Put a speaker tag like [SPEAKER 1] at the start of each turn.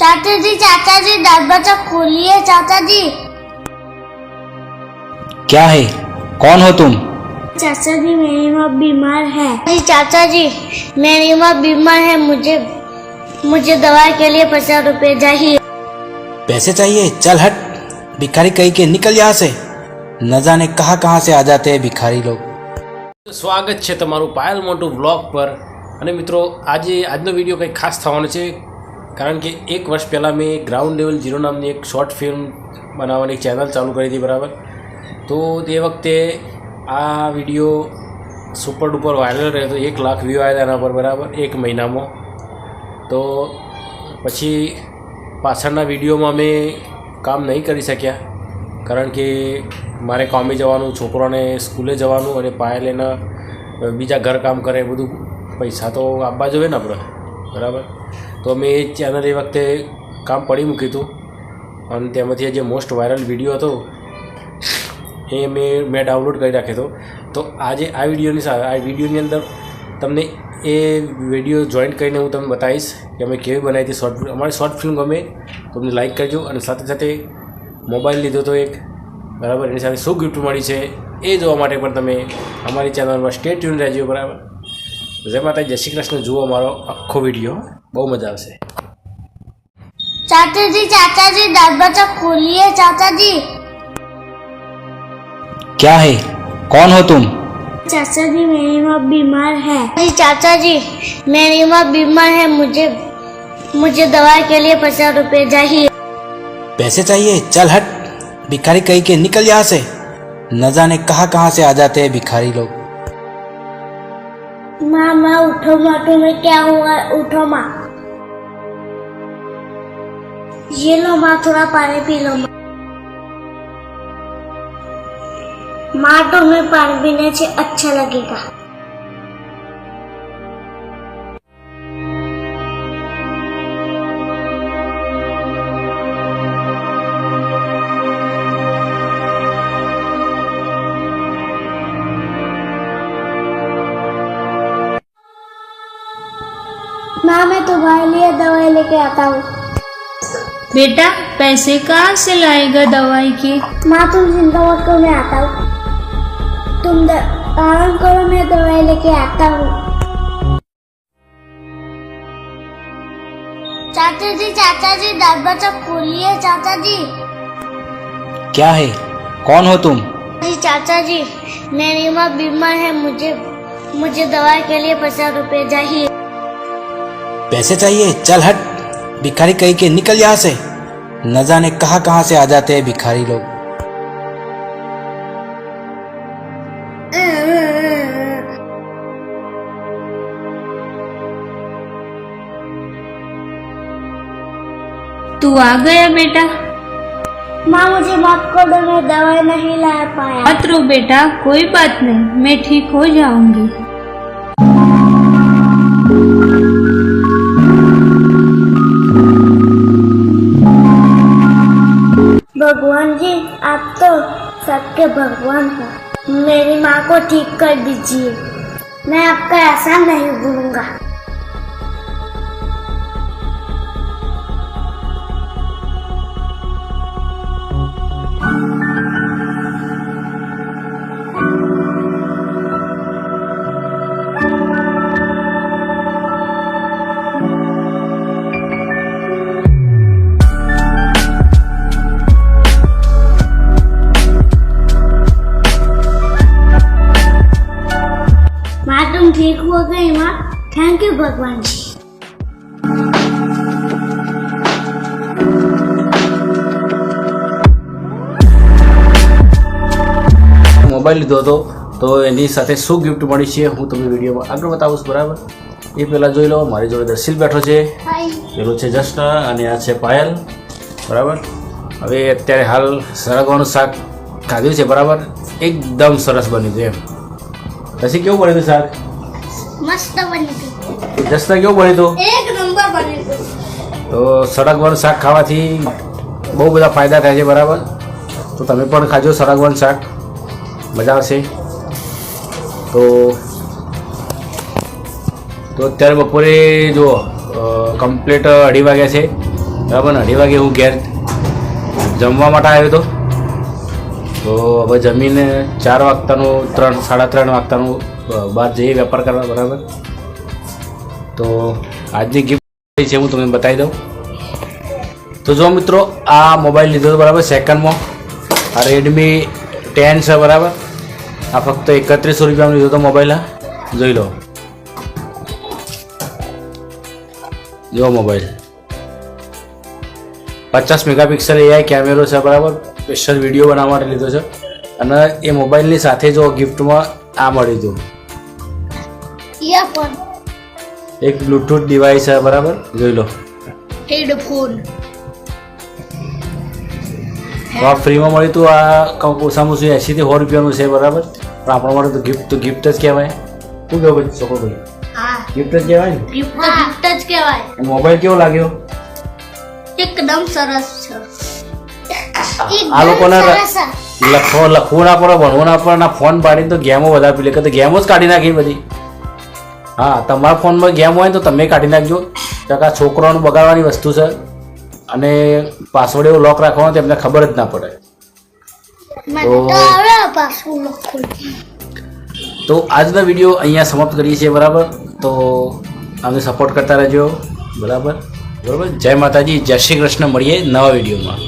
[SPEAKER 1] चाचा जी दांत बच्चा खोलिए चाचा जी।
[SPEAKER 2] क्या है? कौन हो तुम?
[SPEAKER 1] चाचा जी मेरी माँ बीमार है। जी चाचा जी मेरी माँ बीमार है, मुझे दवाई के लिए 50 रुपए चाहिए।
[SPEAKER 2] पैसे चाहिए? चल हट, भिखारी कहीं के, निकल यहाँ से। न जाने कहाँ से आ जाते हैं भिखारी लोग।
[SPEAKER 3] સ્વાગત છે તમારું પાયલ મોટું વ્લોગ પર। અને મિત્રો આજનો વિડીયો કંઈક ખાસ થવાનો છે, કારણ કે એક વર્ષ પહેલાં મેં ગ્રાઉન્ડ લેવલ 0 નામની એક શોર્ટ ફિલ્મ બનાવવાની ચેનલ ચાલુ કરી હતી, બરાબર। તો તે વખતે આ વિડીયો સુપર ડુપર વાયરલ રહ્યો હતો, 1 લાખ વ્યૂ આવ્યા એના પર, બરાબર, એક મહિનામાં। તો પછી પાછળના વિડીયોમાં અમે કામ નહીં કરી શક્યા, કારણ કે મારે કામે જવાનું, છોકરાને સ્કૂલે જવાનું, અને પાયલ એના બીજા ઘર કામ કરે, બધું પૈસા તો આપવા જોઈએ ને આપણે, બરાબર। તો અમે એ ચેનલ એ વખતે કામ પડી મૂક્યું હતું, અને તેમાંથી જે મોસ્ટ વાયરલ વિડીયો હતો એ મેં ડાઉનલોડ કરી રાખ્યો હતો। તો આજે આ વિડીયોની અંદર તમને એ વિડીયો જોઈન્ટ કરીને હું તમને બતાવીશ કે અમે કેવી બનાવી હતી શોર્ટ ફિલ્મ। અમારી શોર્ટ ફિલ્મ ગમે તો અમને લાઈક કરજો, અને સાથે સાથે મોબાઈલ લીધો તો એક, બરાબર, એની સાથે શું ગિફ્ટ મળી છે એ જોવા માટે પણ તમે અમારી ચેનલમાં સ્ટે ટ્યુન રહેજો, બરાબર। જય માતા, જય શ્રી કૃષ્ણ। જુઓ અમારો આખો વિડીયો, બહુ મજા આવશે।
[SPEAKER 1] चाचा जी दांत बच्चा खोलिए चाचा जी।
[SPEAKER 2] क्या है? कौन हो तुम?
[SPEAKER 1] चाचा जी मेरी माँ बीमार है। जी चाचा जी मेरी माँ बीमार है, मुझे दवाई के लिए 50 रुपए चाहिए।
[SPEAKER 2] पैसे चाहिए? चल हट, भिखारी कहीं के, निकल यहाँ से। न जाने कहाँ से आ जाते हैं भिखारी लोग।
[SPEAKER 1] माँ उठो माँ, तुम्हें क्या हुआ? उठो माँ। ये लो माँ, थोड़ा पानी पी लो माँ, तुम्हें पानी पीने से अच्छा लगेगा। माँ मैं तुम्हारे लिए दवाई लेके आता हूँ।
[SPEAKER 4] बेटा पैसे कहाँ से लाएगा दवाई के?
[SPEAKER 1] माँ तुम चिंता मत करो, मैं आता हूँ, तुम आराम करो, मैं दवाई लेके आता हूँ। चाचा जी दांत बच्चा खोलिए चाचा जी।
[SPEAKER 2] क्या है? कौन हो तुम?
[SPEAKER 1] जी चाचा जी मेरी माँ बीमार है, मुझे दवाई के लिए 50 रुपए चाहिए।
[SPEAKER 2] पैसे चाहिए? चल हट, भिखारी कहीं के, निकल यहाँ से। न जाने कहाँ से आ जाते हैं भिखारी लोग।
[SPEAKER 4] तू आ गया बेटा?
[SPEAKER 1] माँ मुझे माफ कर दो, मैं दवाई नहीं ला पाया।
[SPEAKER 4] मत रो बेटा, कोई बात नहीं, मैं ठीक हो जाऊंगी।
[SPEAKER 1] भगवान जी आप तो सबके भगवान हो, मेरी माँ को ठीक कर दीजिए, मैं आपका एहसान नहीं भूलूंगा। तुम ठीक हो गई माँ, थैंक यू भगवान जी।
[SPEAKER 3] મોબાઈલ લીધો હતો તો એની સાથે શું ગિફ્ટ મળી છે હું તમને વિડીયોમાં આગળ બતાવીશ, બરાબર। એ પહેલાં જોઈ લો, મારી જોડે દર્શિલ બેઠો છે, પેલો છે જસ્ટ, અને આ છે પાયલ, બરાબર। હવે અત્યારે હાલ સરગવાનું શાક ખાધું છે, બરાબર, એકદમ સરસ બન્યું છે એમ। પછી કેવું બન્યું હતું શાક?
[SPEAKER 1] मस्त बनी थी।
[SPEAKER 3] જસ્તા કેવું બન્યું હતું?
[SPEAKER 1] एक नंबर बनी थी।
[SPEAKER 3] તો સરગવાનું શાક ખાવાથી બહુ બધા ફાયદા થાય છે, બરાબર। તો તમે પણ ખાજો સરગવાનું શાક, મજા આવશે। તો અત્યારે બપોરે જુઓ કમ્પ્લીટ 2:30 વાગ્યા છે, બરાબર. 2:30 વાગે હું ઘેર જમવા માટે આવ્યો હતો. તો હવે જમીને 4 વાગતાનું 3-3:30 વાગતાનું બહાર જઈએ વેપાર કરવા. બરાબર. તો આજની ગિફ્ટ છે હું તમને બતાવી દઉં. તો જો મિત્રો આ મોબાઈલ લીધો હતો બરાબર સેકન્ડમાં. આ રેડમી 10 છે બરાબર. આ ફક્ત 3100 રૂપિયામાં લીધો હતો મોબાઈલ. આ જોઈ લો, જો મોબાઈલ 50 મેગાપિક્સલ AI કેમેરો છે બરાબર. સ્પેશિયલ વિડીયો બનાવવા માટે લીધો છે. અને એ મોબાઈલની સાથે જો ગિફ્ટમાં આ મળ્યું હતું,
[SPEAKER 1] ઈયરફોન,
[SPEAKER 3] એક બ્લૂટૂથ ડિવાઇસ છે બરાબર. જોઈ લો,
[SPEAKER 4] हेडफोन
[SPEAKER 3] તો આ ફ્રીમાં મળ્યું હતું. આ ઓછામાં ઓછું 80 થી 100 રૂપિયાનું છે બરાબર. પણ આપણા માટે તો ગિફ્ટ જ કહેવાય. શું કહો ભાઈ છોકરો?
[SPEAKER 4] हाँ
[SPEAKER 3] ગિફ્ટ જ કહેવાય ને.
[SPEAKER 4] गिफ्ट ज कहेवाय
[SPEAKER 3] મોબાઈલ કેવો લાગ્યો?
[SPEAKER 4] एकदम सरस છે.
[SPEAKER 3] આ લોકોને
[SPEAKER 1] સરસ.
[SPEAKER 3] લખવું ના પડે, ભણવું ના પડે, ના ફોન પાડીને તો ગેમો વધારે પી લે કે ગેમો જ કાઢી નાખી બધી. હા, તમારા ફોનમાં ગેમ હોય ને તો તમે કાઢી નાખજો. કારણ કે આ છોકરાઓનું બગાડવાની વસ્તુ છે. અને પાસવર્ડ એવો લોક રાખવાનો તેમને ખબર જ ના પડે.
[SPEAKER 1] મને તો હવે પાછું લખું.
[SPEAKER 3] તો આજનો વિડીયો અહીંયા સમાપ્ત કરીએ છીએ બરાબર. તો અમને સપોર્ટ કરતા રહેજો બરાબર. બરાબર. જય માતાજી, જય શ્રી કૃષ્ણ. મળીએ નવા વિડીયોમાં.